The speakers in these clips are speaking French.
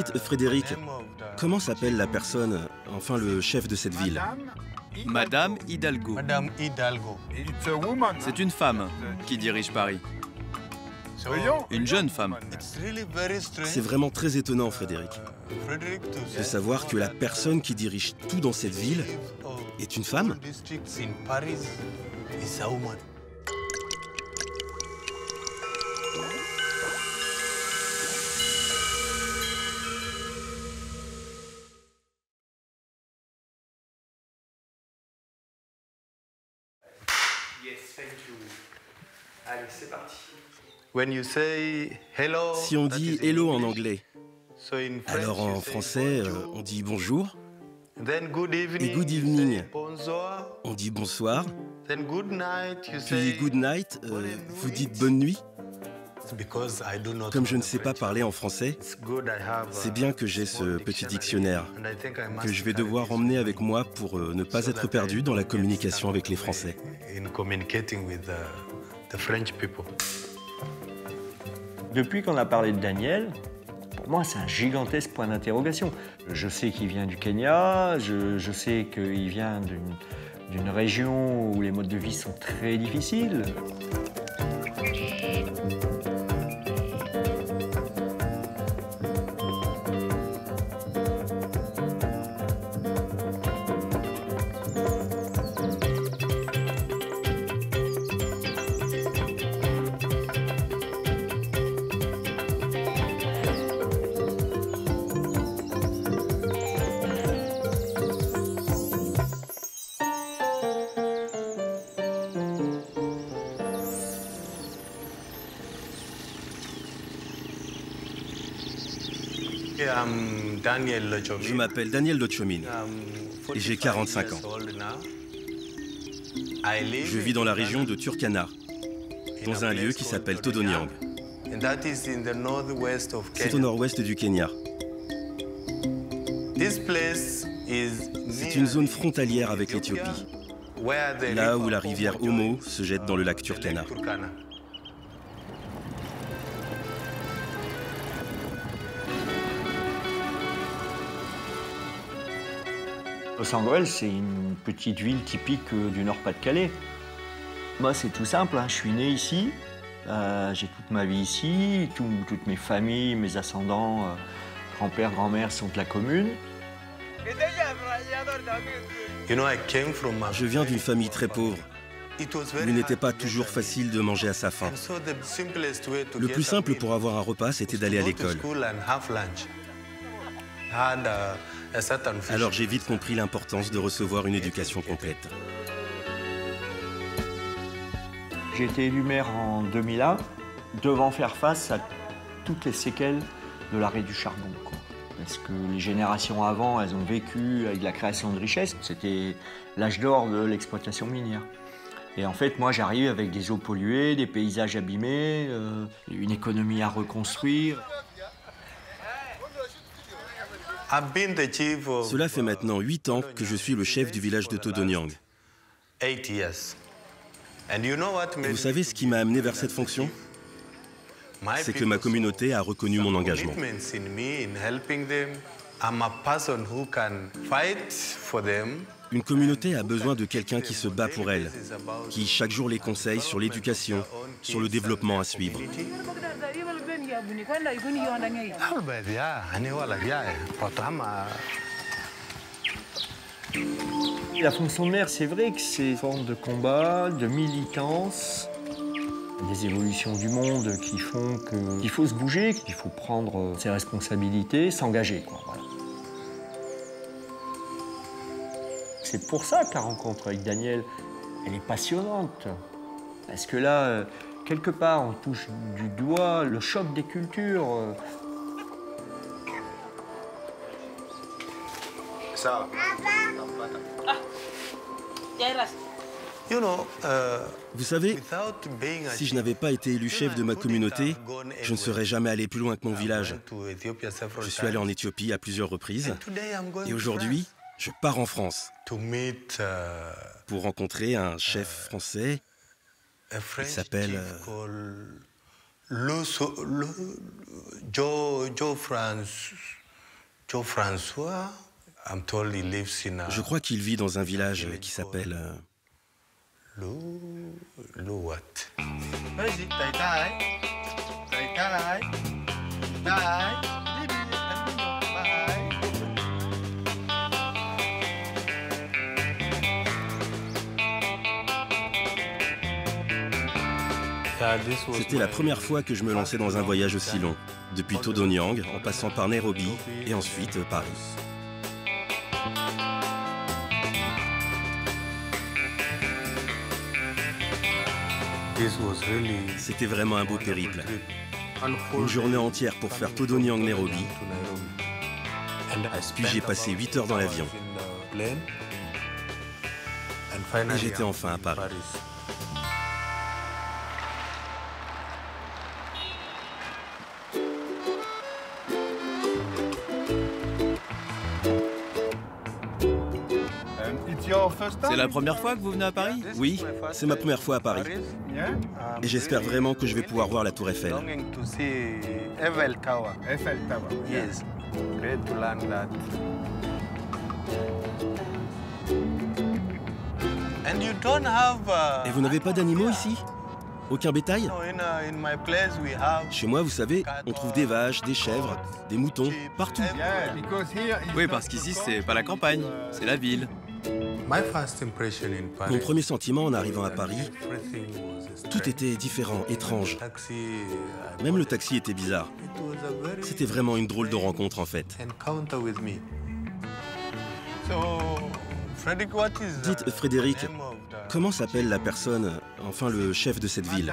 dites, Frédéric, comment s'appelle la personne, enfin le chef de cette ville? Madame Hidalgo. Madame Hidalgo. C'est une femme qui dirige Paris. Une jeune femme. C'est vraiment très étonnant, Frédéric, de savoir que la personne qui dirige tout dans cette ville est une femme. Allez, c'est parti. Si on dit hello en anglais, alors en français, on dit bonjour. Et good evening, on dit bonsoir. Puis good night, vous dites bonne nuit. Comme je ne sais pas parler en français, c'est bien que j'ai ce petit dictionnaire que je vais devoir emmener avec moi pour ne pas être perdu dans la communication avec les Français. Depuis qu'on a parlé de Daniel, pour moi, c'est un gigantesque point d'interrogation. Je sais qu'il vient du Kenya, je sais qu'il vient d'une région où les modes de vie sont très difficiles. Je m'appelle Daniel Lochomin et j'ai 45 ans. Je vis dans la région de Turkana, dans un lieu qui s'appelle Todonyang. C'est au nord-ouest du Kenya. C'est une zone frontalière avec l'Éthiopie, là où la rivière Omo se jette dans le lac Turkana. Los Angeles, c'est une petite ville typique du Nord-Pas-de-Calais. Moi, c'est tout simple, hein. Je suis né ici, j'ai toute ma vie ici, toutes mes familles, mes ascendants, grand-père, grand-mère sont de la commune. Je viens d'une famille très pauvre. Il n'était pas toujours facile de manger à sa faim. Le plus simple pour avoir un repas, c'était d'aller à l'école. Alors j'ai vite compris l'importance de recevoir une éducation complète. J'ai été élu maire en 2001, devant faire face à toutes les séquelles de l'arrêt du charbon, quoi. Parce que les générations avant, elles ont vécu avec la création de richesses. C'était l'âge d'or de l'exploitation minière. Et en fait, moi, j'arrive avec des eaux polluées, des paysages abîmés, une économie à reconstruire. Cela fait maintenant 8 ans que je suis le chef du village de Todonyang. Et vous savez ce qui m'a amené vers cette fonction? C'est que ma communauté a reconnu mon engagement. Une communauté a besoin de quelqu'un qui se bat pour elle, qui chaque jour les conseille sur l'éducation, sur le développement à suivre. La fonction de maire, c'est vrai que c'est une forme de combat, de militance, des évolutions du monde qui font qu'il faut se bouger, qu'il faut prendre ses responsabilités, s'engager, quoi. Voilà. C'est pour ça que la rencontre avec Daniel, elle est passionnante. Parce que là, quelque part, on touche du doigt le choc des cultures. Ça. Vous savez, si je n'avais pas été élu chef de ma communauté, je ne serais jamais allé plus loin que mon village. Je suis allé en Éthiopie à plusieurs reprises. Et aujourd'hui, je pars en France pour rencontrer un chef français. Il s'appelle Joe France. Je crois qu'il vit dans un village qui s'appelle... C'était la première fois que je me lançais dans un voyage aussi long, depuis Todonyang, en passant par Nairobi et ensuite Paris. C'était vraiment un beau périple. Une journée entière pour faire Todonyang-Nairobi. Puis j'ai passé 8 heures dans l'avion. Et j'étais enfin à Paris. C'est la première fois que vous venez à Paris? Oui, c'est ma première fois à Paris. Et j'espère vraiment que je vais pouvoir voir la Tour Eiffel. Et vous n'avez pas d'animaux ici? Aucun bétail? Chez moi, vous savez, on trouve des vaches, des chèvres, des moutons, partout. Oui, parce qu'ici, c'est pas la campagne, c'est la ville. Mon premier sentiment en arrivant à Paris, tout était différent, étrange. Même le taxi était bizarre. C'était vraiment une drôle de rencontre en fait. Dites, Frédéric, comment s'appelle la personne, enfin le chef de cette ville?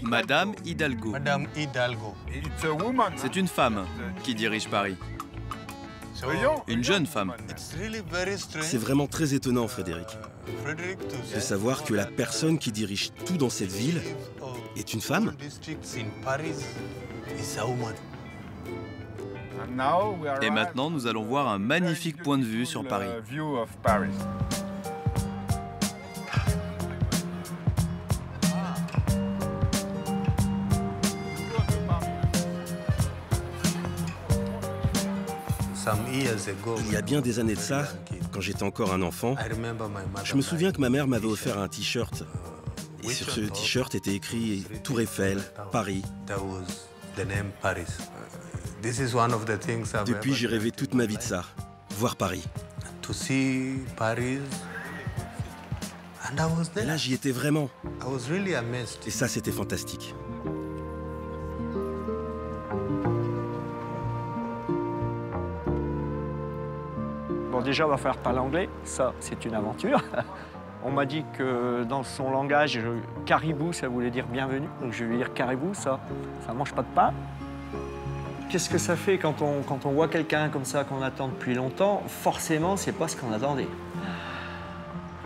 Madame Hidalgo. C'est une femme qui dirige Paris. Une jeune femme. C'est vraiment très étonnant, Frédéric, de savoir que la personne qui dirige tout dans cette ville est une femme. Et maintenant, nous allons voir un magnifique point de vue sur Paris. Il y a bien des années de ça, quand j'étais encore un enfant, je me souviens que ma mère m'avait offert un t-shirt. Et sur ce t-shirt était écrit « Tour Eiffel, Paris ». Depuis, j'ai rêvé toute ma vie de ça, voir Paris. Et là, j'y étais vraiment. Et ça, c'était fantastique. Bon, déjà, on va faire parler anglais. Ça, c'est une aventure. On m'a dit que dans son langage, caribou, ça voulait dire bienvenue. Donc je vais lui dire caribou, ça mange pas de pain. Qu'est-ce que ça fait quand on voit quelqu'un comme ça qu'on attend depuis longtemps? Forcément, c'est pas ce qu'on attendait.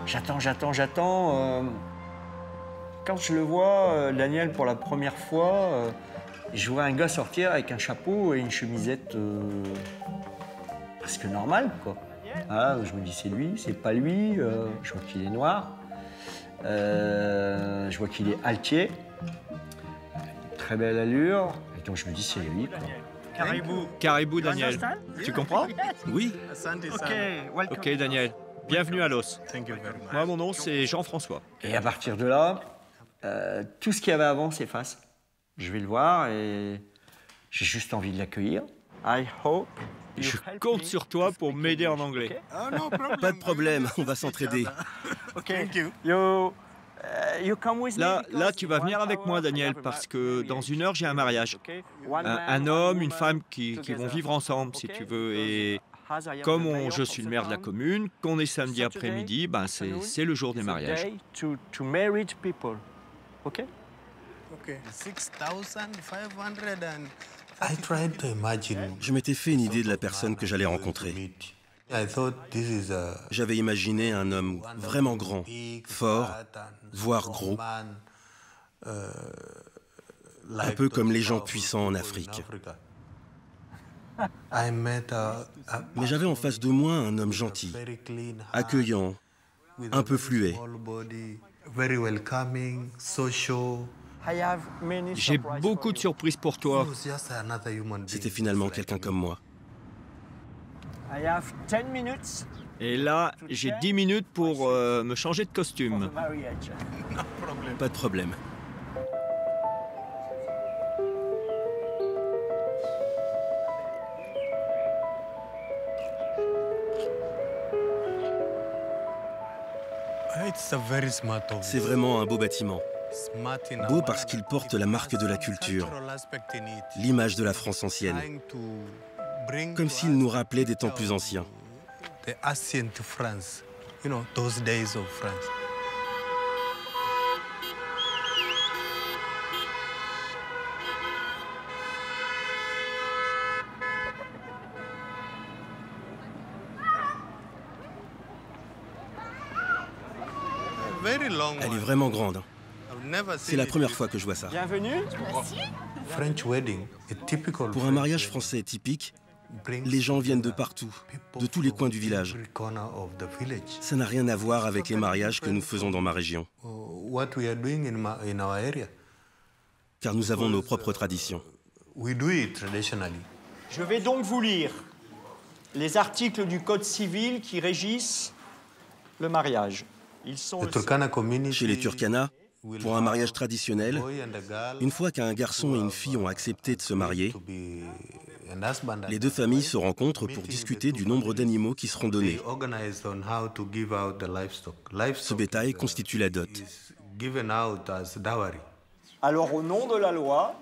J'attends. Quand je le vois, Daniel, pour la première fois, je vois un gars sortir avec un chapeau et une chemisette presque normale, quoi. Ah, je me dis c'est lui, c'est pas lui, je vois qu'il est noir, je vois qu'il est altier, très belle allure, et donc je me dis c'est lui, quoi. Caribou, Daniel. Tu comprends? Oui. Ok, Daniel. Bienvenue à Los. Moi, mon nom, c'est Jean-François. Et à partir de là, tout ce qu'il y avait avant s'efface. Je vais le voir et j'ai juste envie de l'accueillir. I hope. Je compte sur toi pour m'aider en anglais. Pas de problème, on va s'entraider. Là, tu vas venir avec moi, Daniel, parce que dans 1 heure, j'ai un mariage. Un homme, une femme qui vont vivre ensemble, si tu veux. Et comme je suis le maire de la commune, qu'on est samedi après-midi, ben c'est le jour des mariages. Je m'étais fait une idée de la personne que j'allais rencontrer. J'avais imaginé un homme vraiment grand, fort, voire gros, un peu comme les gens puissants en Afrique. Mais j'avais en face de moi un homme gentil, accueillant, un peu fluet. J'ai beaucoup de surprises pour toi. C'était finalement quelqu'un comme moi. Et là, j'ai 10 minutes pour me changer de costume. Pas de problème. C'est vraiment un beau bâtiment. Beau parce qu'il porte la marque de la culture, l'image de la France ancienne, comme s'il nous rappelait des temps plus anciens. Elle est vraiment grande. C'est la première fois que je vois ça. Bienvenue. Pour un mariage français typique, les gens viennent de partout, de tous les coins du village. Ça n'a rien à voir avec les mariages que nous faisons dans ma région. Car nous avons nos propres traditions. Je vais donc vous lire les articles du Code civil qui régissent le mariage. Ils sont Chez les Turkana, pour un mariage traditionnel, une fois qu'un garçon et une fille ont accepté de se marier, les deux familles se rencontrent pour discuter du nombre d'animaux qui seront donnés. Ce bétail constitue la dot. Alors, au nom de la loi,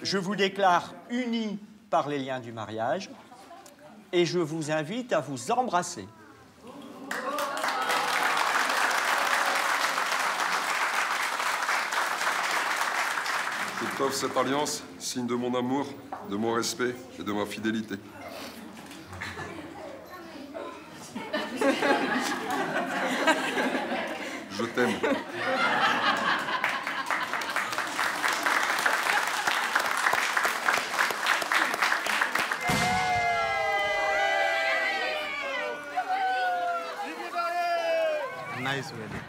je vous déclare unis par les liens du mariage et je vous invite à vous embrasser. Je t'offre cette alliance, signe de mon amour, de mon respect et de ma fidélité. Je t'aime.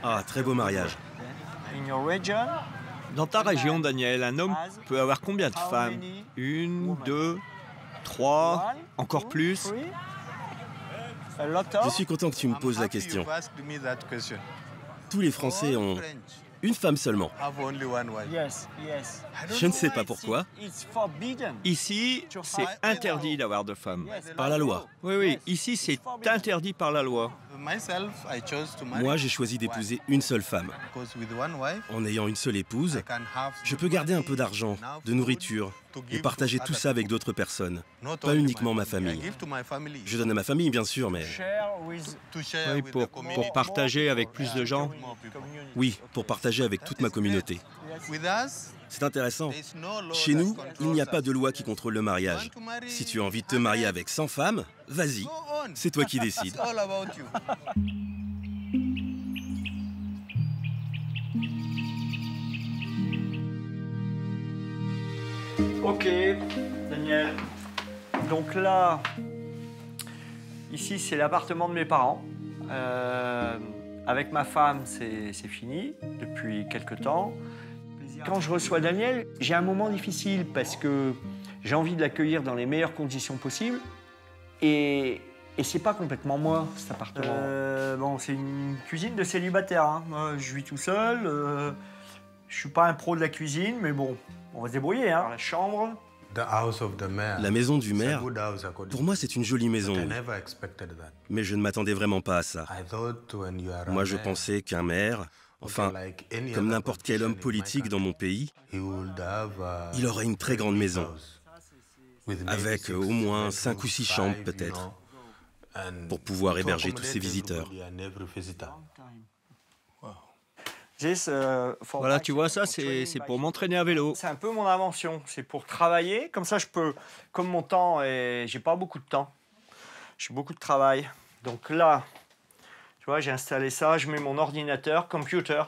Ah, très beau mariage. In your region, Dans ta région, Daniel, un homme peut avoir combien de femmes? 1, 2, 3, encore plus? a lot Je of. suis content que tu me poses la question. Tous les Français ont une femme seulement. Yes, yes. Je ne sais pas pourquoi. It's forbidden. Ici, c'est interdit d'avoir de femmes. Par la loi. Oui, oui, ici, c'est interdit par la loi. Moi, j'ai choisi d'épouser une seule femme. En ayant une seule épouse, je peux garder un peu d'argent, de nourriture, et partager tout ça avec d'autres personnes. Pas uniquement ma famille. Je donne à ma famille, bien sûr, mais... Oui, pour partager avec plus de gens. Oui, pour partager avec toute ma communauté. C'est intéressant. Chez nous, il n'y a pas de loi qui contrôle le mariage. Si tu as envie de te marier avec 100 femmes, vas-y. C'est toi qui décides. Ok, Daniel. Donc là, ici, c'est l'appartement de mes parents. Avec ma femme, c'est fini depuis quelque temps. Quand je reçois Daniel, j'ai un moment difficile parce que j'ai envie de l'accueillir dans les meilleures conditions possibles. Et c'est pas complètement moi, cet appartement. Bon, c'est une cuisine de célibataire. Hein. Moi, je vis tout seul. Je suis pas un pro de la cuisine, mais bon, on va se débrouiller. Hein. La chambre. La maison du maire, pour moi, c'est une jolie maison. Mais je ne m'attendais vraiment pas à ça. Moi, je pensais qu'un maire, enfin, comme n'importe quel homme politique dans mon pays, il aurait une très grande maison, avec au moins 5 ou 6 chambres peut-être, pour pouvoir héberger tous ses visiteurs. Voilà, tu vois, ça, c'est pour m'entraîner à vélo. C'est un peu mon invention. C'est pour travailler. Comme ça, je peux... Comme mon temps, j'ai pas beaucoup de temps. J'ai beaucoup de travail. Donc là, tu vois, j'ai installé ça. Je mets mon ordinateur, computer.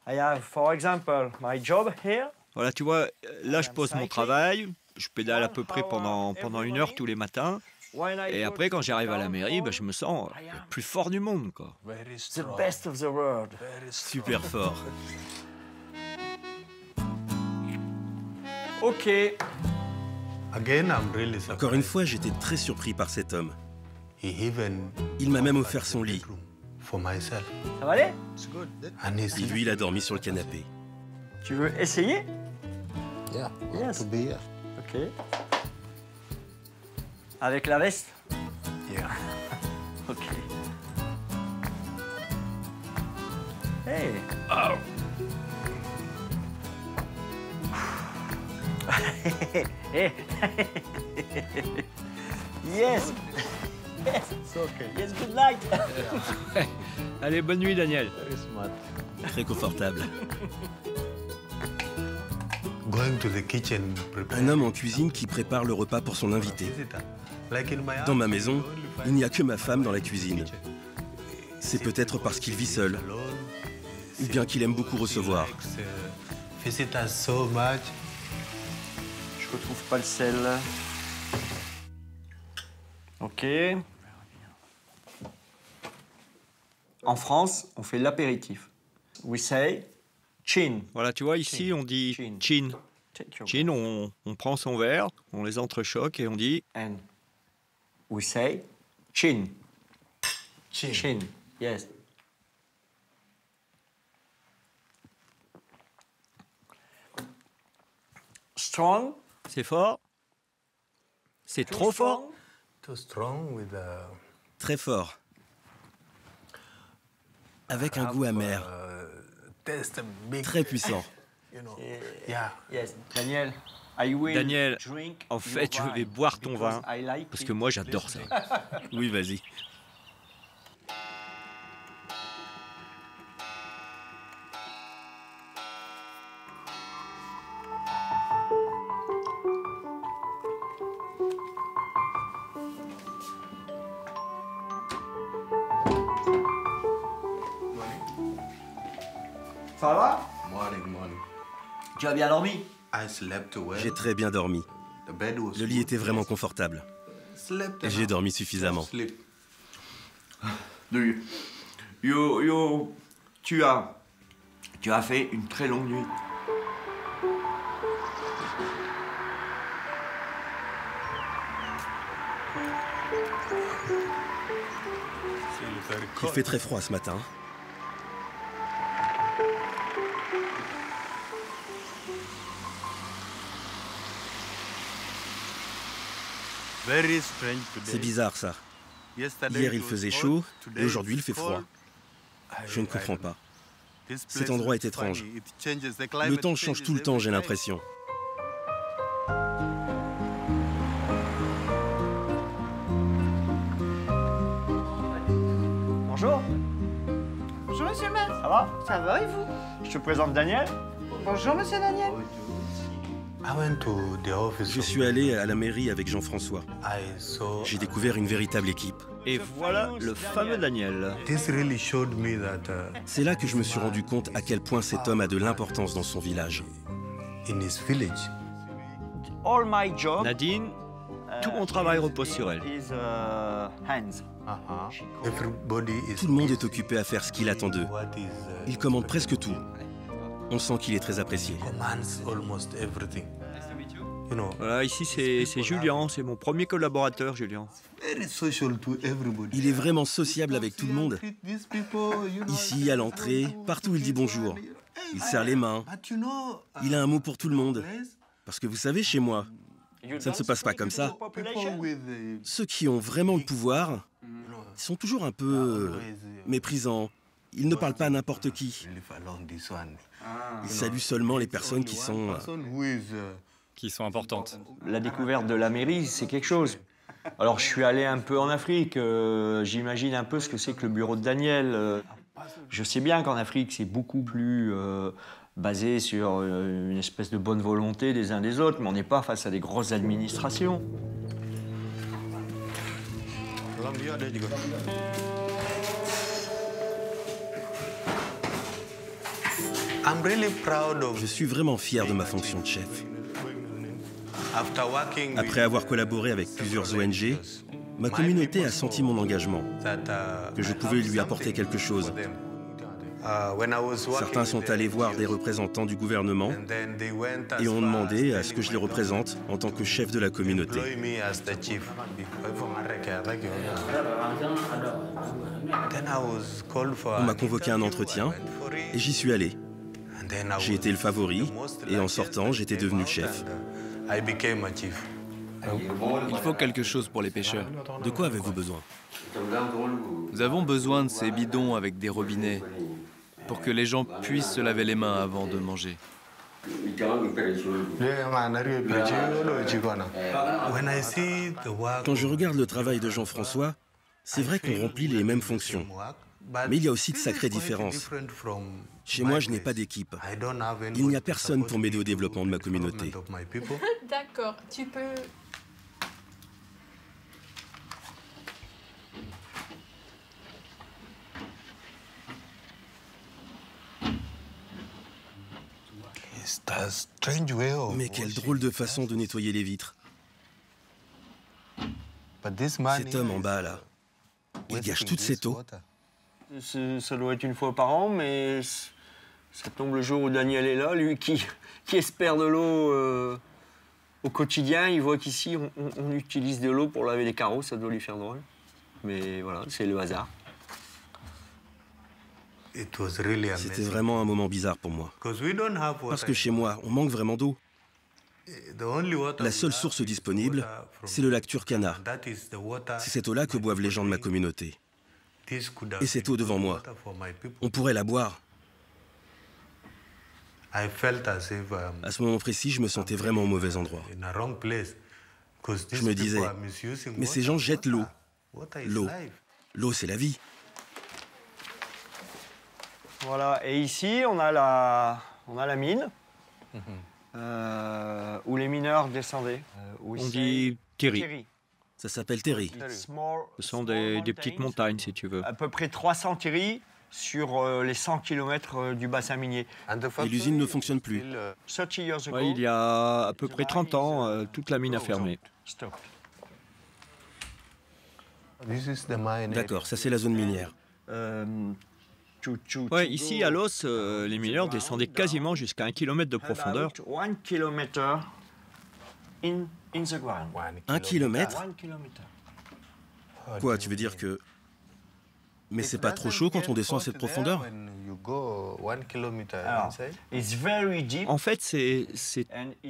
I have, for example, my job here. Voilà, tu vois, là, je pose mon travail. Je pédale à peu près pendant 1 heure tous les matins. Et après, quand j'arrive à la mairie, je me sens le plus fort du monde, quoi. The best of the world. Super fort. Ok. Encore une fois, j'étais très surpris par cet homme. Il m'a même offert son lit. Ça va aller? Et lui, il a dormi sur le canapé. Tu veux essayer? Yes. Ok. Avec la veste? Ok. Hey. Oh. Yes. Yes. It's okay. Yes, good night. Allez, bonne nuit, Daniel. Très confortable. Un homme en cuisine qui prépare le repas pour son invité. Dans ma maison, il n'y a que ma femme dans la cuisine. C'est peut-être parce qu'il vit seul, ou bien qu'il aime beaucoup recevoir. Je retrouve pas le sel. Ok. En France, on fait l'apéritif. We say chin. Voilà, tu vois, ici, on dit chin. Chin, on prend son verre, on les entrechoque et on dit... And we say chin. Chin. Yes. Strong. C'est fort. C'est trop fort. Très fort. Avec un goût amer. Très puissant. Yes. Daniel, en fait, je vais boire ton vin parce que moi, j'adore ça. Oui, vas-y. Ça va? Tu as bien dormi? J'ai très bien dormi. Le lit était vraiment confortable. Et j'ai dormi suffisamment. Tu as fait une très longue nuit. Il fait très froid ce matin. C'est bizarre ça. Hier il faisait chaud et aujourd'hui il fait froid. Je ne comprends pas. Cet endroit est étrange. Le temps change tout le temps, j'ai l'impression. Bonjour. Bonjour, monsieur le maire. Ça va? Ça va et vous? Je te présente Daniel. Bonjour, monsieur Daniel. Je suis allé à la mairie avec Jean-François. J'ai découvert une véritable équipe. Et voilà le fameux Daniel. C'est là que je me suis rendu compte à quel point cet homme a de l'importance dans son village. All my job, Nadine, tout mon travail repose sur elle. is, hands. Tout le monde est occupé à faire ce qu'il attend d'eux. Il commande presque tout. On sent qu'il est très apprécié. Voilà, ici c'est Julien, c'est mon premier collaborateur, Julien. Il est vraiment sociable avec tout le monde. Ici, à l'entrée, partout il dit bonjour. Il serre les mains. Il a un mot pour tout le monde. Parce que vous savez, chez moi, ça ne se passe pas comme ça. Ceux qui ont vraiment le pouvoir, ils sont toujours un peu méprisants. Ils ne parlent pas à n'importe qui. Ils saluent seulement les personnes qui sont importantes. La découverte de la mairie, c'est quelque chose. Alors, je suis allé un peu en Afrique. J'imagine un peu ce que c'est que le bureau de Daniel. Je sais bien qu'en Afrique, c'est beaucoup plus basé sur une espèce de bonne volonté des uns des autres, mais on n'est pas face à des grosses administrations. Je suis vraiment fier de ma fonction de chef. Après avoir collaboré avec plusieurs ONG, ma communauté a senti mon engagement, que je pouvais lui apporter quelque chose. Certains sont allés voir des représentants du gouvernement et ont demandé à ce que je les représente en tant que chef de la communauté. On m'a convoqué à un entretien et j'y suis allé. J'ai été le favori et en sortant, j'étais devenu le chef. Il faut quelque chose pour les pêcheurs. De quoi avez-vous besoin? Nous avons besoin de ces bidons avec des robinets pour que les gens puissent se laver les mains avant de manger. Quand je regarde le travail de Jean-François, c'est vrai qu'on remplit les mêmes fonctions. Mais il y a aussi de sacrées différences. Chez moi, je n'ai pas d'équipe. Il n'y a personne pour m'aider au développement de ma communauté. D'accord, tu peux... Mais quelle drôle de façon de nettoyer les vitres. Cet homme en bas, là, il gâche toute cette eau. Ça doit être une fois par an, mais ça tombe le jour où Daniel est là, lui qui espère de l'eau au quotidien. Il voit qu'ici, on utilise de l'eau pour laver les carreaux, ça doit lui faire drôle. Mais voilà, c'est le hasard. C'était vraiment un moment bizarre pour moi. Parce que chez moi, on manque vraiment d'eau. La seule source disponible, c'est le lac Turkana. C'est cette eau-là que boivent les gens de ma communauté. Et cette eau devant moi, on pourrait la boire. À ce moment précis, je me sentais vraiment au mauvais endroit. Je me disais, mais ces gens jettent l'eau. L'eau, c'est la vie. Voilà, et ici, on a la mine, où les mineurs descendaient. On dit Terry. Ça s'appelle Terry. Ce sont des petites montagnes, si tu veux. À peu près 300 Terry sur les 100 km du bassin minier. Et l'usine ne fonctionne plus. Ouais, il y a à peu près 30 ans, toute la mine a fermé. D'accord, ça c'est la zone minière. Ouais, ici à Los, les mineurs descendaient quasiment jusqu'à 1 km de profondeur. 1 km in the ground. 1 kilomètre? Quoi, tu veux dire que... Mais c'est pas trop chaud quand on descend à cette profondeur? En fait, c'est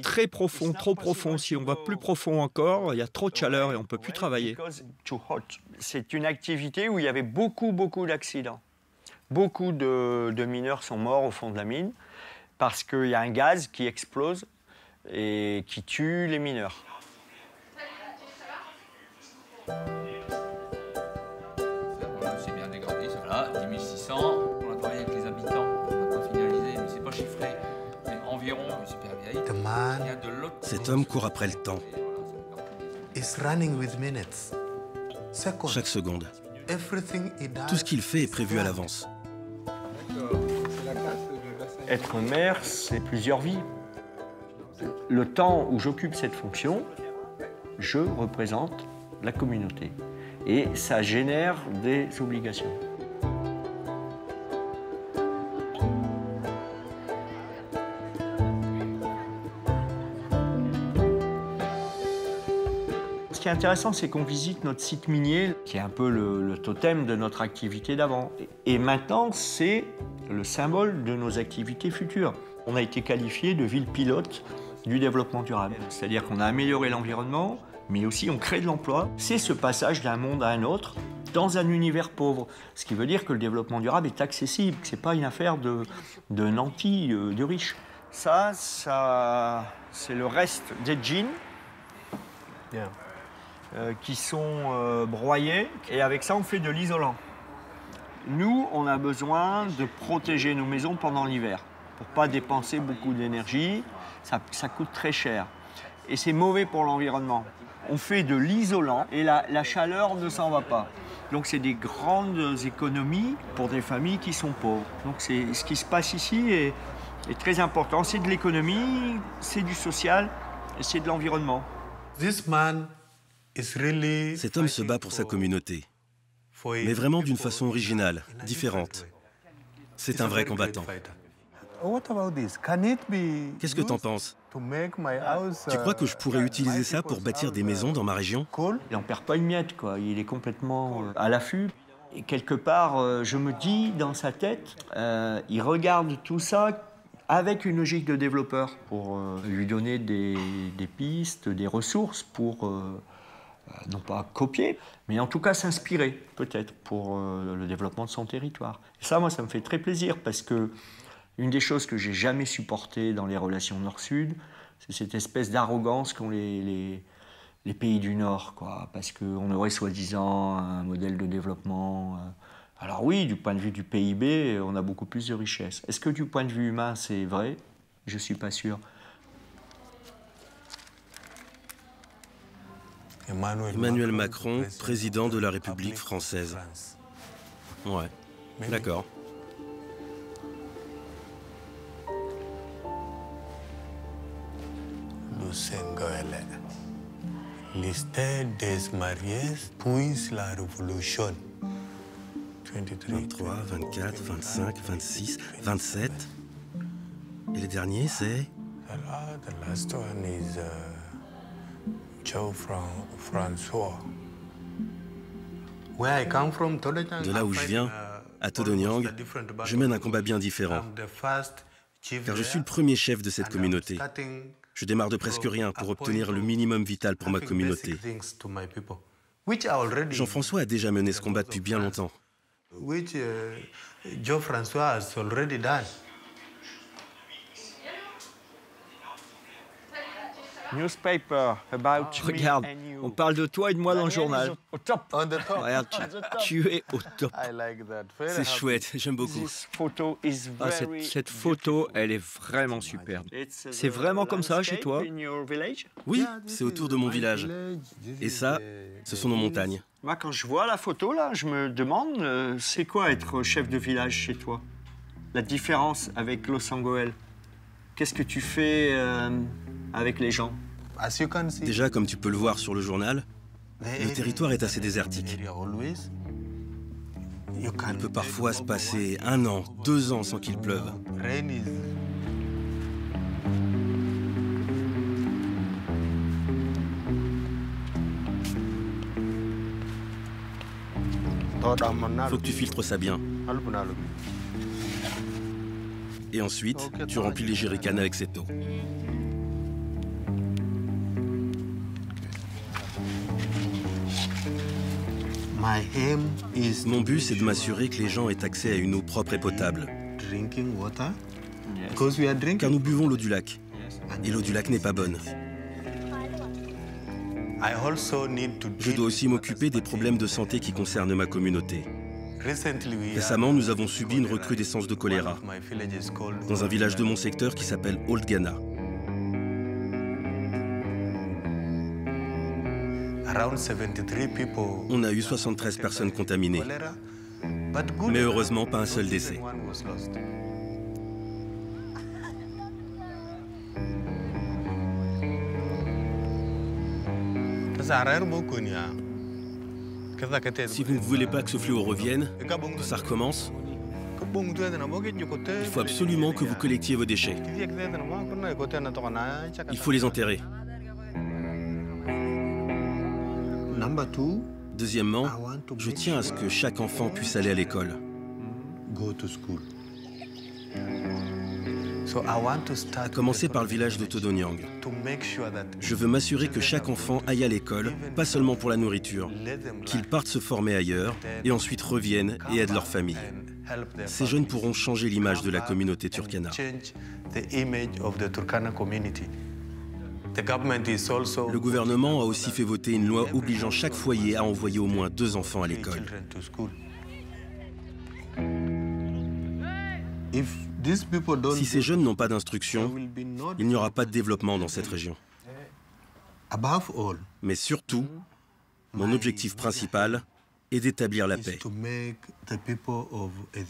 très profond, trop profond. Si on va plus profond encore, il y a trop de chaleur et on ne peut plus travailler. C'est une activité où il y avait beaucoup d'accidents. Beaucoup de mineurs sont morts au fond de la mine parce qu'il y a un gaz qui explose et qui tue les mineurs. C'est bien dégradé, voilà, 10 600. On a travaillé avec les habitants, on n'a pas finalisé, mais c'est pas chiffré. Mais environ, super vieille. Il y a de l'autre. Cet homme court après le temps. Chaque seconde. Tout ce qu'il fait est prévu à l'avance. Être maire, c'est plusieurs vies. Le temps où j'occupe cette fonction, je représente la communauté. Et ça génère des obligations. Ce qui est intéressant, c'est qu'on visite notre site minier, qui est un peu le totem de notre activité d'avant. Et maintenant, c'est le symbole de nos activités futures. On a été qualifié de ville pilote du développement durable. C'est-à-dire qu'on a amélioré l'environnement, mais aussi on crée de l'emploi. C'est ce passage d'un monde à un autre dans un univers pauvre. Ce qui veut dire que le développement durable est accessible. Ce n'est pas une affaire de nantis, de riches. Ça c'est le reste des jeans qui sont broyés. Et avec ça, on fait de l'isolant. Nous, on a besoin de protéger nos maisons pendant l'hiver pour ne pas dépenser beaucoup d'énergie. Ça coûte très cher. Et c'est mauvais pour l'environnement. On fait de l'isolant et la chaleur ne s'en va pas. Donc c'est des grandes économies pour des familles qui sont pauvres. Donc ce qui se passe ici est très important. C'est de l'économie, c'est du social et c'est de l'environnement. Cet homme se bat pour sa communauté, mais vraiment d'une façon originale, différente. C'est un vrai combattant. Qu'est-ce que t'en penses? Tu crois que je pourrais utiliser ça pour bâtir des maisons dans ma région? Il n'en perd pas une miette, quoi. Il est complètement à l'affût. Et quelque part, je me dis, dans sa tête, il regarde tout ça avec une logique de développeur pour lui donner des pistes, des ressources pour, non pas copier, mais en tout cas s'inspirer, peut-être, pour le développement de son territoire. Et ça, moi, ça me fait très plaisir parce que une des choses que j'ai jamais supportées dans les relations Nord-Sud, c'est cette espèce d'arrogance qu'ont les pays du Nord, quoi, parce qu'on aurait soi-disant un modèle de développement. Alors oui, du point de vue du PIB, on a beaucoup plus de richesses. Est-ce que du point de vue humain, c'est vrai? Je ne suis pas sûr. Emmanuel Macron, président de la République française. Ouais, d'accord. Liste des mariés puis la révolution. 23, 24, 25, 26, 27. Et le dernier, c'est... The last one is Joe François. De là où je viens, à Todonyang, je mène un combat bien différent. Car je suis le premier chef de cette communauté. Je démarre de presque rien pour obtenir le minimum vital pour ma communauté. Jean-François a déjà mené ce combat depuis bien longtemps. Regarde, on parle de toi et de moi dans le journal. Regarde, tu es au top. C'est chouette, j'aime beaucoup. Ah, cette photo, elle est vraiment superbe. C'est vraiment comme ça chez toi? Oui, c'est autour de mon village. Et ça, ce sont nos montagnes. Moi, quand je vois la photo, là, je me demande, c'est quoi être chef de village chez toi? La différence avec Los Angeles. Qu'est-ce que tu fais avec les gens? Déjà, comme tu peux le voir sur le journal, le territoire est assez désertique. Il peut parfois se passer 1 an, 2 ans sans qu'il pleuve. Faut que tu filtres ça bien. Et ensuite, tu remplis les jerrycans avec cette eau. Mon but, c'est de m'assurer que les gens aient accès à une eau propre et potable. Car nous buvons l'eau du lac. Et l'eau du lac n'est pas bonne. Je dois aussi m'occuper des problèmes de santé qui concernent ma communauté. Récemment, nous avons subi une recrudescence de choléra dans un village de mon secteur qui s'appelle Old Ghana. On a eu 73 personnes contaminées, mais heureusement pas un seul décès. Si vous ne voulez pas que ce fléau revienne, que ça recommence, il faut absolument que vous collectiez vos déchets. Il faut les enterrer. Deuxièmement, je tiens à ce que chaque enfant puisse aller à l'école. À commencer par le village de Todonyang. Je veux m'assurer que chaque enfant aille à l'école, pas seulement pour la nourriture, qu'ils partent se former ailleurs et ensuite reviennent et aident leur famille. Ces jeunes pourront changer l'image de la communauté Turkana. Le gouvernement a aussi fait voter une loi obligeant chaque foyer à envoyer au moins 2 enfants à l'école. Si ces jeunes n'ont pas d'instruction, il n'y aura pas de développement dans cette région. Mais surtout, mon objectif principal est d'établir la paix.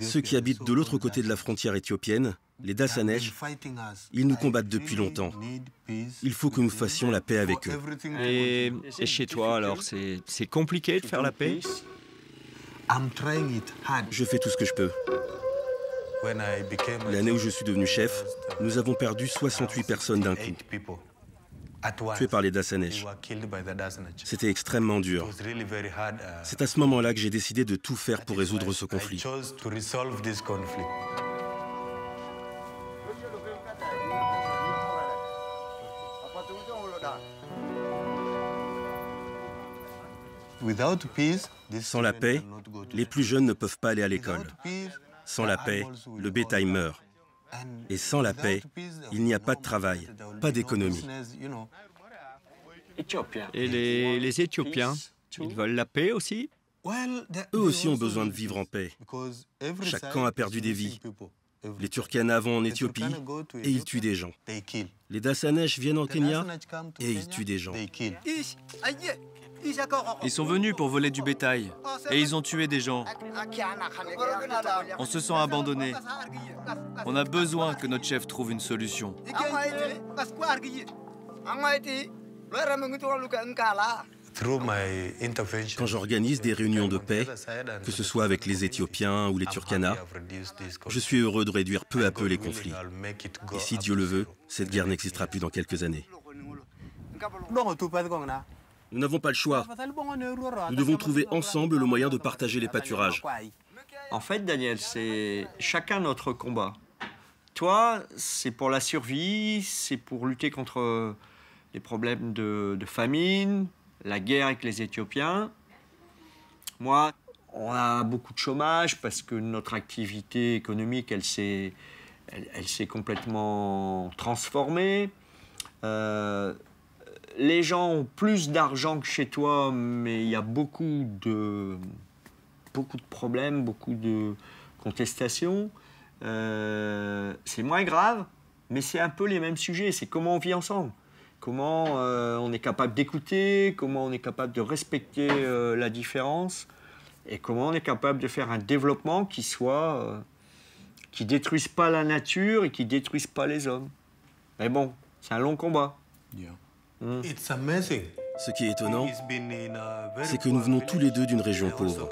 Ceux qui habitent de l'autre côté de la frontière éthiopienne, les Dassanesh, ils nous combattent depuis longtemps. Il faut que nous fassions la paix avec eux. Et chez toi, alors, c'est compliqué de faire la paix? Je fais tout ce que je peux. L'année où je suis devenu chef, nous avons perdu 68 personnes d'un coup, tuées par les Dassanèches. C'était extrêmement dur. C'est à ce moment-là que j'ai décidé de tout faire pour résoudre ce conflit. Sans la paix, les plus jeunes ne peuvent pas aller à l'école. Sans la paix, le bétail meurt. Et sans la paix, il n'y a pas de travail, pas d'économie. Et les Éthiopiens, ils veulent la paix aussi? Eux aussi ont besoin de vivre en paix. Chaque camp a perdu des vies. Les Turkana vont en Éthiopie et ils tuent des gens. Les Dassanèches viennent en Kenya et ils tuent des gens. Ils sont venus pour voler du bétail et ils ont tué des gens. On se sent abandonné. On a besoin que notre chef trouve une solution. Quand j'organise des réunions de paix, que ce soit avec les Éthiopiens ou les Turkana, je suis heureux de réduire peu à peu les conflits. Et si Dieu le veut, cette guerre n'existera plus dans quelques années. Nous n'avons pas le choix. Nous devons trouver ensemble le moyen de partager les pâturages. En fait, Daniel, c'est chacun notre combat. Toi, c'est pour la survie, c'est pour lutter contre les problèmes de famine, la guerre avec les Éthiopiens. Moi, on a beaucoup de chômage parce que notre activité économique, elle s'est complètement transformée. Les gens ont plus d'argent que chez toi, mais il y a beaucoup de problèmes, beaucoup de contestations. C'est moins grave, mais c'est un peu les mêmes sujets. C'est comment on vit ensemble, comment on est capable d'écouter, comment on est capable de respecter la différence, et comment on est capable de faire un développement qui détruise pas la nature et qui détruise pas les hommes. Mais bon, c'est un long combat. Ce qui est étonnant, c'est que nous venons tous les deux d'une région pauvre.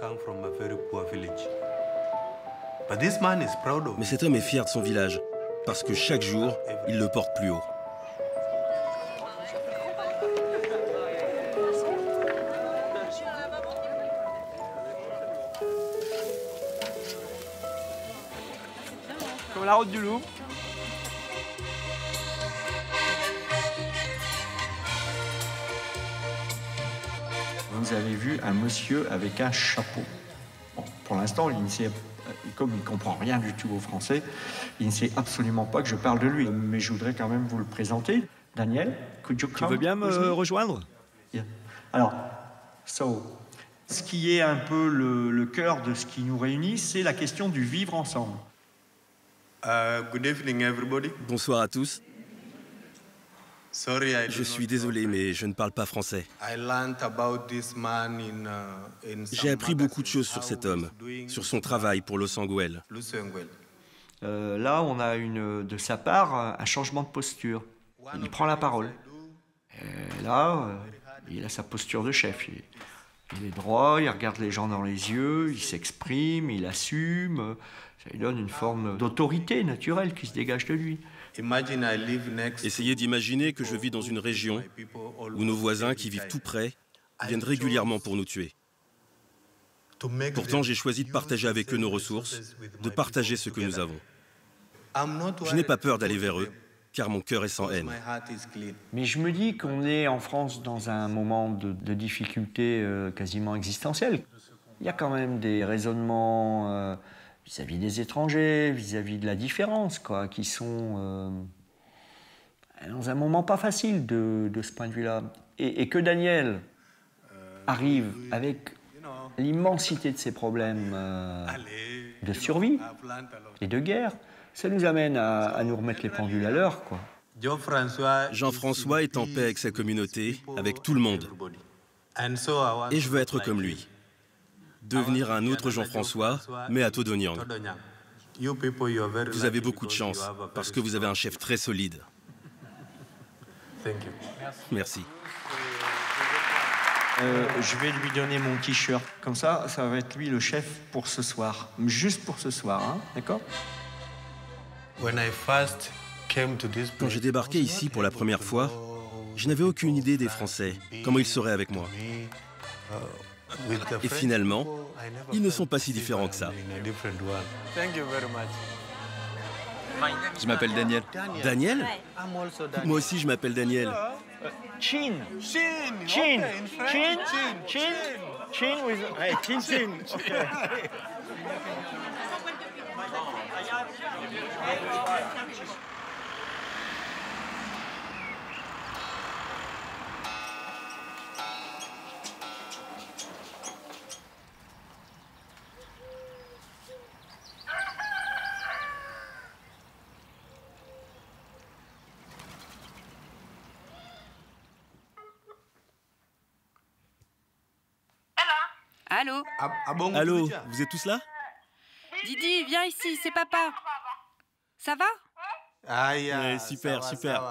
Mais cet homme est fier de son village, parce que chaque jour, il le porte plus haut. Comme la route du Louvre. Vous avez vu un monsieur avec un chapeau. Bon, pour l'instant, comme il ne comprend rien du tout au français, il ne sait absolument pas que je parle de lui. Mais je voudrais quand même vous le présenter. Daniel, tu veux bien me rejoindre? Yeah. Alors, ce qui est un peu le cœur de ce qui nous réunit, c'est la question du vivre ensemble. Good evening, everybody. Bonsoir à tous. Je suis désolé, mais je ne parle pas français. J'ai appris beaucoup de choses sur cet homme, sur son travail pour Losangwel. Là, on a de sa part un changement de posture. Il prend la parole. Là, il a sa posture de chef. Il est droit, il regarde les gens dans les yeux, il s'exprime, il assume. Ça lui donne une forme d'autorité naturelle qui se dégage de lui. Essayez d'imaginer que je vis dans une région où nos voisins qui vivent tout près viennent régulièrement pour nous tuer. Pourtant, j'ai choisi de partager avec eux nos ressources, de partager ce que nous avons. Je n'ai pas peur d'aller vers eux, car mon cœur est sans haine. Mais je me dis qu'on est en France dans un moment de difficulté quasiment existentielle. Il y a quand même des raisonnements vis-à-vis des étrangers, vis-à-vis de la différence, quoi, qui sont dans un moment pas facile de ce point de vue-là. Et que Daniel arrive avec l'immensité de ses problèmes de survie et de guerre, ça nous amène à nous remettre les pendules à l'heure, quoi. Jean-François est en paix avec sa communauté, avec tout le monde. Et je veux être comme lui. Devenir un autre Jean-François, mais à Todonyang. Vous avez beaucoup de chance, parce que vous avez un chef très solide. Merci. Je vais lui donner mon t-shirt. Comme ça va être lui le chef pour ce soir. Juste pour ce soir, hein, d'accord ? Quand j'ai débarqué ici pour la première fois, je n'avais aucune idée des Français, comment ils seraient avec moi. Et finalement, ils ne sont pas si différents que ça. Je m'appelle Daniel. Daniel? Moi aussi, je m'appelle Daniel. Chin. Chin. Chin. Chin. Chin. Chin with... Hey, chin, chin. Okay. Allô? Allô, vous êtes tous là? Didi, viens ici, c'est papa. Ça va? Ouais, super, super.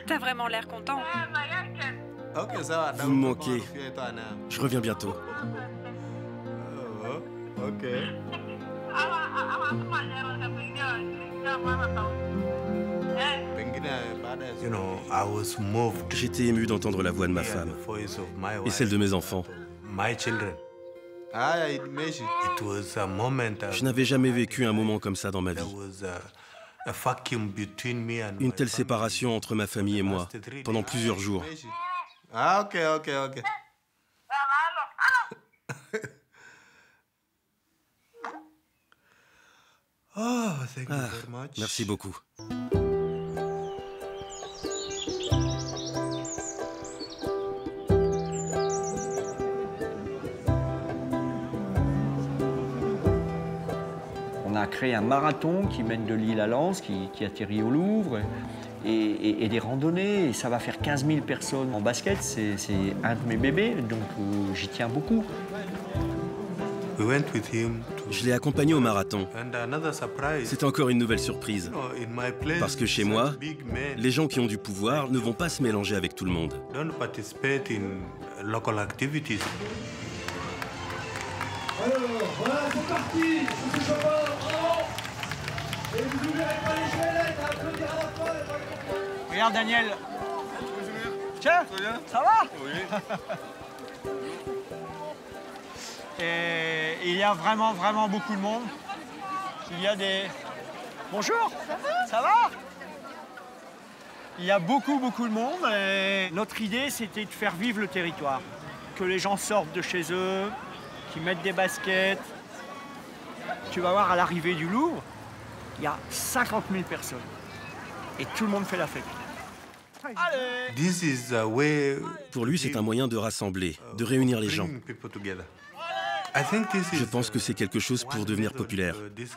T'as vraiment l'air content. Vous me manquez. Je reviens bientôt. J'étais ému d'entendre la voix de ma femme et celle de mes enfants. Je n'avais jamais vécu un moment comme ça dans ma vie. Une telle séparation entre ma famille et moi pendant plusieurs jours. Merci beaucoup. On a créé un marathon qui mène de Lille à Lens, qui atterrit au Louvre, et des randonnées. Et ça va faire 15 000 personnes en basket. C'est un de mes bébés, donc j'y tiens beaucoup. Je l'ai accompagné au marathon. C'est encore une nouvelle surprise. Parce que chez moi, les gens qui ont du pouvoir ne vont pas se mélanger avec tout le monde. Alors, voilà, c'est parti. Je suis et vous n'oublierez pas les jouelettes, à applaudir à la fin. Regarde Daniel. Tiens, ça va? Oui. Et il y a vraiment beaucoup de monde. Il y a des... Bonjour. Ça va? Il y a beaucoup de monde. Et notre idée, c'était de faire vivre le territoire. Que les gens sortent de chez eux, qui mettent des baskets. Tu vas voir à l'arrivée du Louvre, il y a 50 000 personnes. Et tout le monde fait la fête. Allez! Pour lui, c'est un moyen de rassembler, de réunir les gens. Je pense que c'est quelque chose pour devenir populaire. Et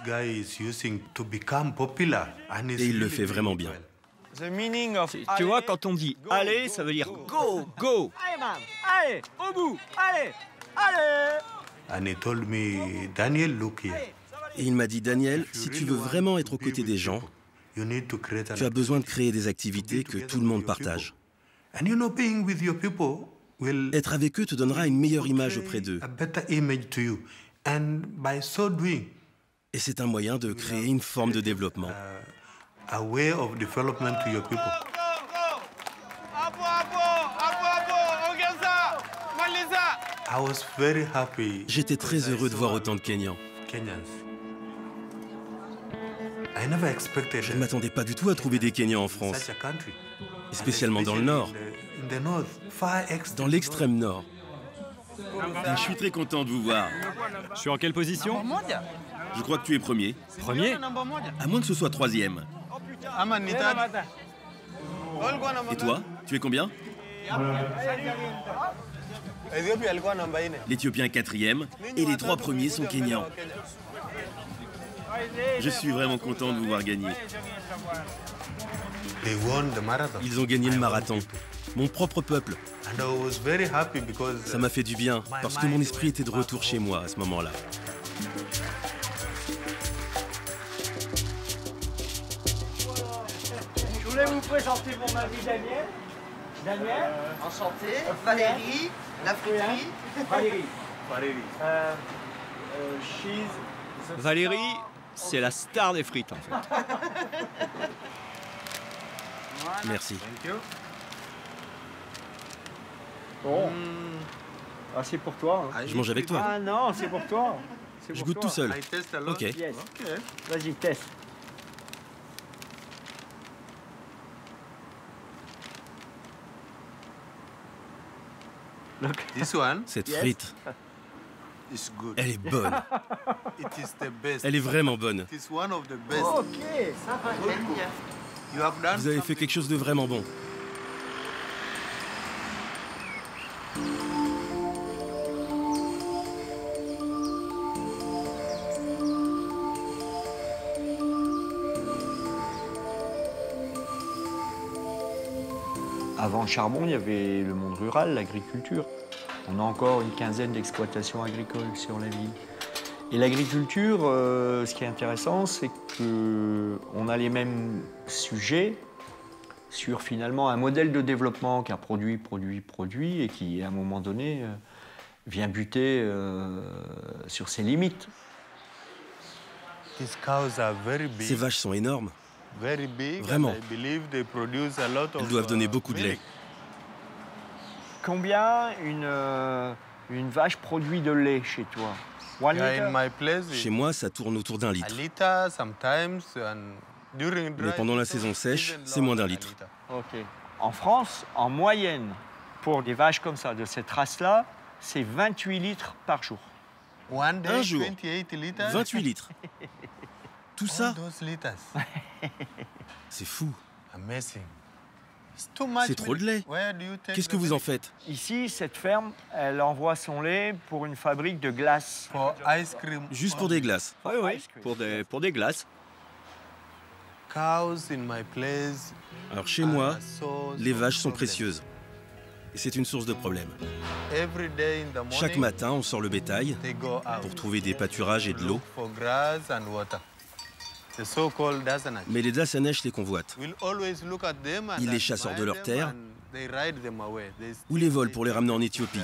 il le fait vraiment bien. Tu vois, quand on dit « allez », ça veut dire « go, go ». Allez, man, allez, au bout, allez, allez. Et il m'a dit, Daniel, si tu veux vraiment être aux côtés des gens, tu as besoin de créer des activités que tout le monde partage. Être avec eux te donnera une meilleure image auprès d'eux. Et c'est un moyen de créer une forme de développement. J'étais très heureux de voir autant de Kenyans. Je ne m'attendais pas du tout à trouver des Kenyans en France, et spécialement dans le Nord, dans l'extrême Nord. Je suis très content de vous voir. Je suis en quelle position? Je crois que tu es premier. Premier? À moins que ce soit troisième. Et toi, tu es combien? L'Éthiopien quatrième et les 3 premiers sont Kenyans. Je suis vraiment content de vous voir gagner. Ils ont gagné le marathon, mon propre peuple. Ça m'a fait du bien, parce que mon esprit était de retour chez moi à ce moment-là. Je voulais vous présenter mon ami Daniel. Daniel. Enchanté. Valérie, la friterie. Valérie. She's Valérie, c'est la star des frites en fait. Merci. Bon. Ah, c'est pour toi. Hein. Je mange avec toi. Ah non, c'est pour toi. Je goûte tout seul. Ok. Yes. Vas-y, teste. Cette frite, elle est bonne. Elle est vraiment bonne. Ok, ça va. Vous avez fait quelque chose de vraiment bon. Avant le charbon, il y avait le monde rural, l'agriculture. On a encore une quinzaine d'exploitations agricoles sur la ville. Et l'agriculture, ce qui est intéressant, c'est qu'on a les mêmes sujets sur finalement un modèle de développement qui a produit et qui, à un moment donné, vient buter sur ses limites. Ces vaches sont énormes. Vraiment. Elles doivent donner beaucoup de lait. Combien une vache produit de lait chez toi? Chez moi, ça tourne autour d'1 litre. Mais pendant la saison sèche, c'est moins d'1 litre. Ok. En France, en moyenne, pour des vaches comme ça, de cette race-là, c'est 28 litres par jour. Un jour, 28 litres. Tout ça, c'est fou. C'est trop de lait. Qu'est-ce que vous en faites? Ici, cette ferme, elle envoie son lait pour une fabrique de glaces. Juste pour des glaces. Oui, oui, pour des glaces. Alors chez moi, les vaches sont précieuses. Et c'est une source de problème. Chaque matin, on sort le bétail pour trouver des pâturages et de l'eau. Mais les Dassanèches les convoitent. Ils les chassent hors de leur terre ou les volent pour les ramener en Éthiopie.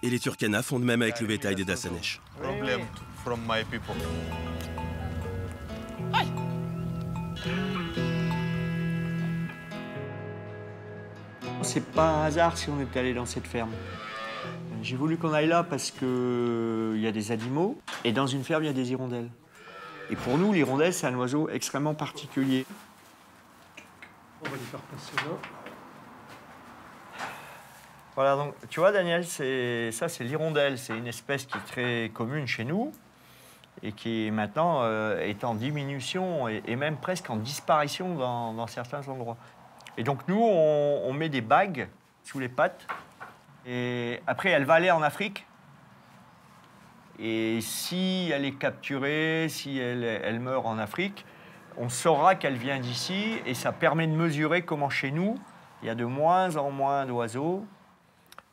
Et les Turkana font de même avec le bétail des Dassanèches. C'est pas un hasard si on est allé dans cette ferme. J'ai voulu qu'on aille là parce qu'il y a des animaux et dans une ferme, il y a des hirondelles. Et pour nous, l'hirondelle, c'est un oiseau extrêmement particulier. On va les faire passer là. Voilà, donc tu vois, Daniel, ça c'est l'hirondelle. C'est une espèce qui est très commune chez nous et qui maintenant est en diminution et même presque en disparition dans certains endroits. Et donc nous, on met des bagues sous les pattes et après, elle va aller en Afrique. Et si elle est capturée, si elle meurt en Afrique, on saura qu'elle vient d'ici et ça permet de mesurer comment chez nous, il y a de moins en moins d'oiseaux.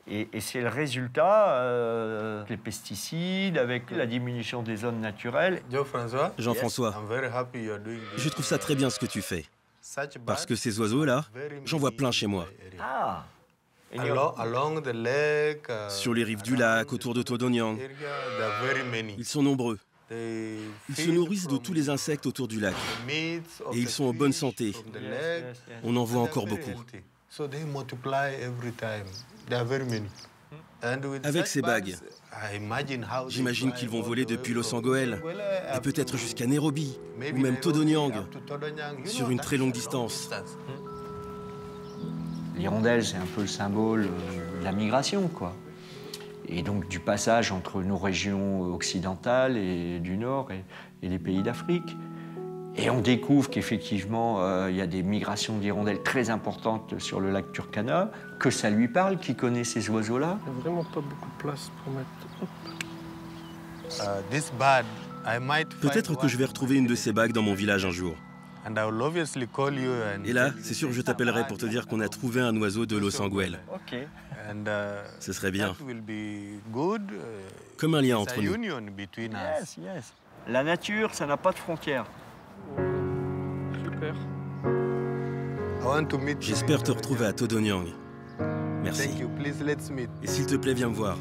Et c'est le résultat des pesticides, avec la diminution des zones naturelles. Jean-François, je trouve ça très bien ce que tu fais. Parce que ces oiseaux-là, j'en vois plein chez moi. Ah. Sur les rives du lac, autour de Todonyang. Ils sont nombreux. Ils se nourrissent de tous les insectes autour du lac. Et ils sont en bonne santé. On en voit encore beaucoup. Avec ces bagues, j'imagine qu'ils vont voler depuis Los Angeles et peut-être jusqu'à Nairobi ou même Todonyang sur une très longue distance. L'hirondelle, c'est un peu le symbole de la migration, quoi. Et donc du passage entre nos régions occidentales et du Nord et les pays d'Afrique. Et on découvre qu'effectivement, il y a des migrations d'hirondelles très importantes sur le lac Turkana, que ça lui parle, qui connaît ces oiseaux-là. Il n'y a vraiment pas beaucoup de place pour mettre... Peut-être que je vais retrouver une de ces bagues dans mon village un jour. Et là, c'est sûr que je t'appellerai pour te dire qu'on a trouvé un oiseau de Los Angeles. Ok. Ce serait bien. Comme un lien entre nous. Yes, yes. La nature, ça n'a pas de frontières. Super. J'espère te retrouver à Todonyang. Merci. Et s'il te plaît, viens me voir.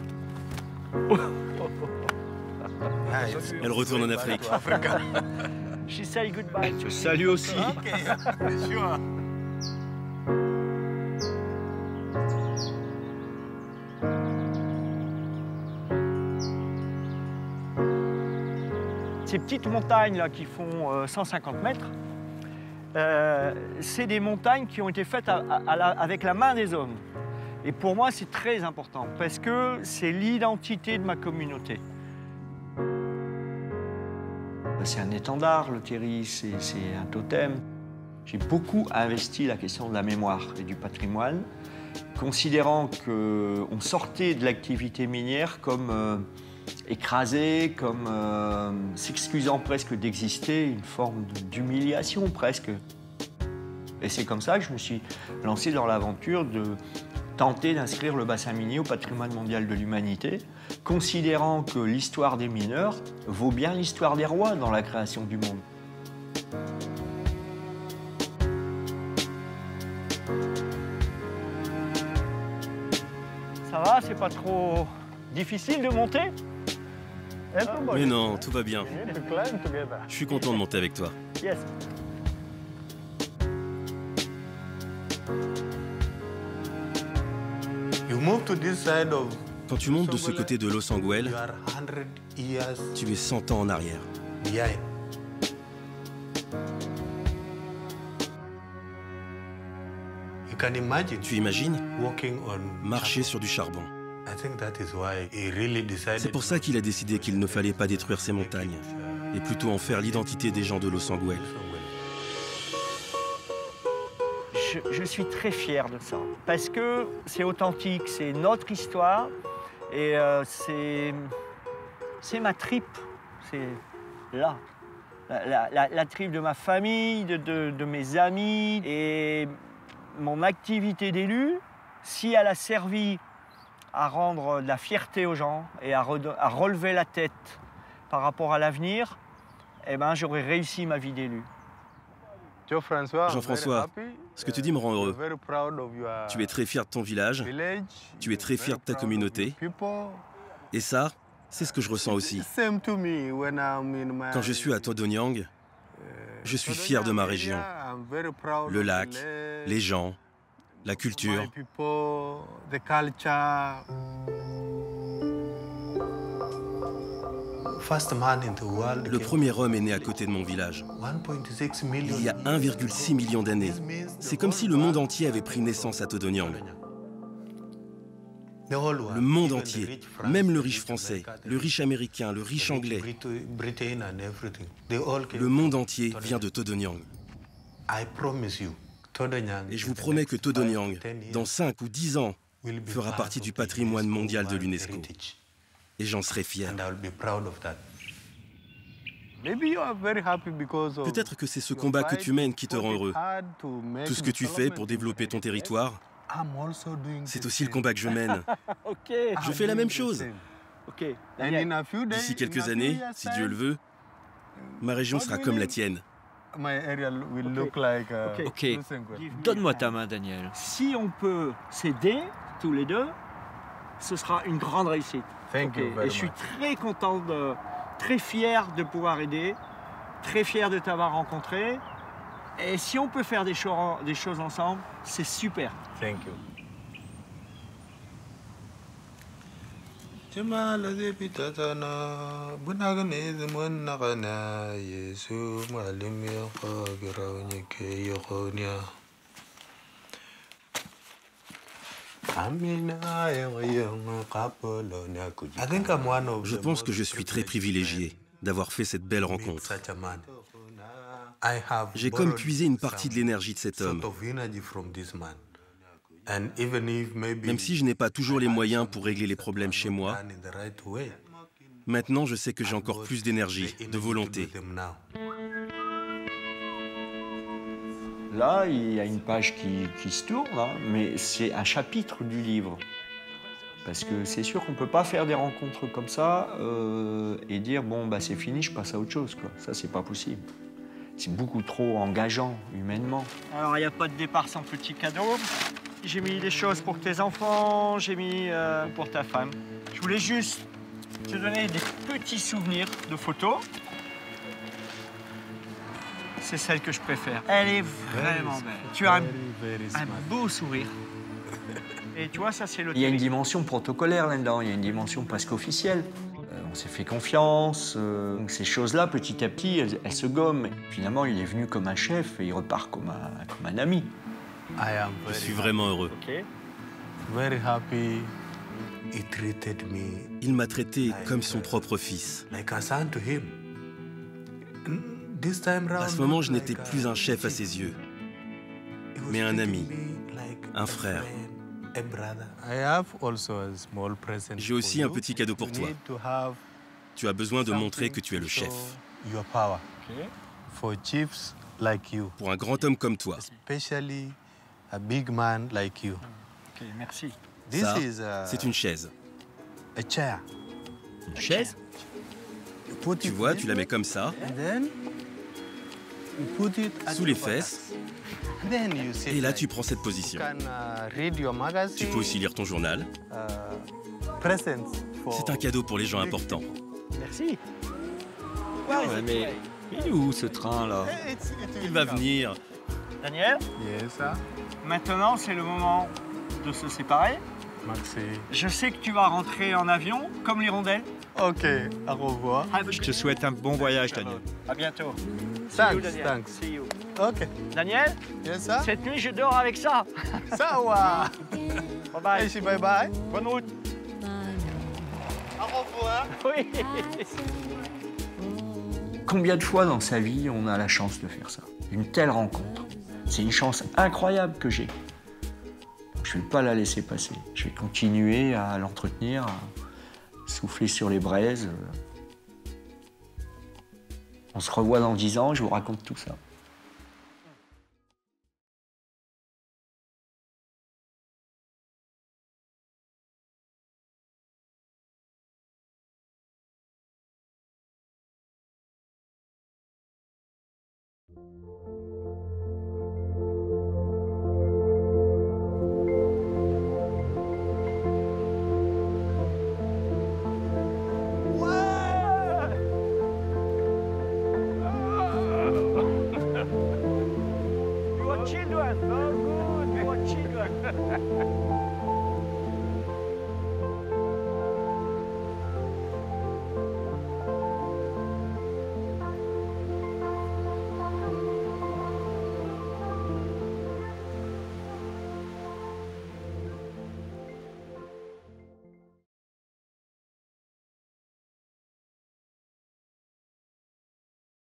Elle retourne en Afrique. Elle te salue aussi. Ces petites montagnes là qui font 150 mètres, c'est des montagnes qui ont été faites avec la main des hommes. Et pour moi, c'est très important parce que c'est l'identité de ma communauté. C'est un étendard, le terri, c'est un totem. J'ai beaucoup investi la question de la mémoire et du patrimoine, considérant qu'on sortait de l'activité minière comme écrasé, comme s'excusant presque d'exister, une forme d'humiliation presque. Et c'est comme ça que je me suis lancé dans l'aventure de tenter d'inscrire le bassin minier au patrimoine mondial de l'humanité, considérant que l'histoire des mineurs vaut bien l'histoire des rois dans la création du monde. Ça va, c'est pas trop difficile de monter? Mais non, tout va bien. Je suis content de monter avec toi. Yes. Quand tu montes de ce côté de Losanguel, tu es 100 ans en arrière. Tu imagines marcher sur du charbon. C'est pour ça qu'il a décidé qu'il ne fallait pas détruire ces montagnes, et plutôt en faire l'identité des gens de Losanguel. Je suis très fier de ça, parce que c'est authentique, c'est notre histoire, et c'est ma tripe, c'est là. La tripe de ma famille, de mes amis, et mon activité d'élu, si elle a servi à rendre de la fierté aux gens et à relever la tête par rapport à l'avenir, eh ben, j'aurais réussi ma vie d'élu. Jean-François, ce que tu dis me rend heureux. Tu es très fier de ton village, tu es très fier de ta communauté, et ça, c'est ce que je ressens aussi. Quand je suis à Todonyang, je suis fier de ma région. Le lac, les gens, la culture. Le premier homme est né à côté de mon village. Il y a 1,6 million d'années. C'est comme si le monde entier avait pris naissance à Todonyang. Le monde entier, même le riche français, le riche américain, le riche anglais. Le monde entier vient de Todonyang. Et je vous promets que Todonyang, dans 5 ou 10 ans, fera partie du patrimoine mondial de l'UNESCO. Et j'en serai fier. Peut-être que c'est ce combat que tu mènes qui te rend heureux. Tout ce que tu fais pour développer ton territoire, c'est aussi le combat que je mène. Je fais la même chose. D'ici quelques années, si Dieu le veut, ma région sera comme la tienne. Ok, donne-moi ta main, Daniel. Si on peut s'aider, tous les deux, ce sera une grande réussite. Et je suis très content, très fier de pouvoir aider, très fier de t'avoir rencontré. Et si on peut faire des choses ensemble, c'est super. Thank you. Je pense que je suis très privilégié d'avoir fait cette belle rencontre. J'ai comme puisé une partie de l'énergie de cet homme. Même si je n'ai pas toujours les moyens pour régler les problèmes chez moi, maintenant je sais que j'ai encore plus d'énergie, de volonté. Là, il y a une page qui se tourne, hein, mais c'est un chapitre du livre. Parce que c'est sûr qu'on ne peut pas faire des rencontres comme ça et dire « bon, bah, c'est fini, je passe à autre chose ». Ça, c'est pas possible. C'est beaucoup trop engageant, humainement. Alors, il n'y a pas de départ sans petit cadeau. J'ai mis des choses pour tes enfants, j'ai mis pour ta femme. Je voulais juste te donner des petits souvenirs de photos. C'est celle que je préfère. Elle est vraiment belle. Tu as un beau sourire. Et tu vois, ça, c'est le... Il y a une dimension protocolaire là-dedans, il y a une dimension presque officielle. On s'est fait confiance. Donc ces choses-là, petit à petit, elles se gomment. Finalement, il est venu comme un chef et il repart comme un ami. Je suis vraiment heureux. Okay. Il m'a traité comme son propre fils. À ce moment, je n'étais plus un chef à ses yeux, mais un ami, un frère. J'ai aussi un petit cadeau pour toi. Tu as besoin de montrer que tu es le chef. Pour un grand homme comme toi. Ok, merci. Ça, c'est une chaise. Une chaise? Tu vois, tu la mets comme ça, sous les fesses, et là tu prends cette position. Tu peux aussi lire ton journal. C'est un cadeau pour les gens importants. Merci. Ouais, mais il est où ce train là? Il va venir. Daniel? Maintenant c'est le moment de se séparer. Je sais que tu vas rentrer en avion comme l'hirondelle. Ok, au revoir. Je te souhaite un bon voyage, Daniel. À bientôt. Thanks, Daniel. thanks. See you. Ok. Daniel? Yes, sir? Cette nuit, je dors avec ça. Ça va. Bye bye. Hey, bye bye. Bonne route. Au revoir. Oui. Combien de fois dans sa vie on a la chance de faire ça? Une telle rencontre. C'est une chance incroyable que j'ai. Je ne vais pas la laisser passer. Je vais continuer à l'entretenir, à souffler sur les braises. On se revoit dans 10 ans, je vous raconte tout ça. You are children, oh good, you are children.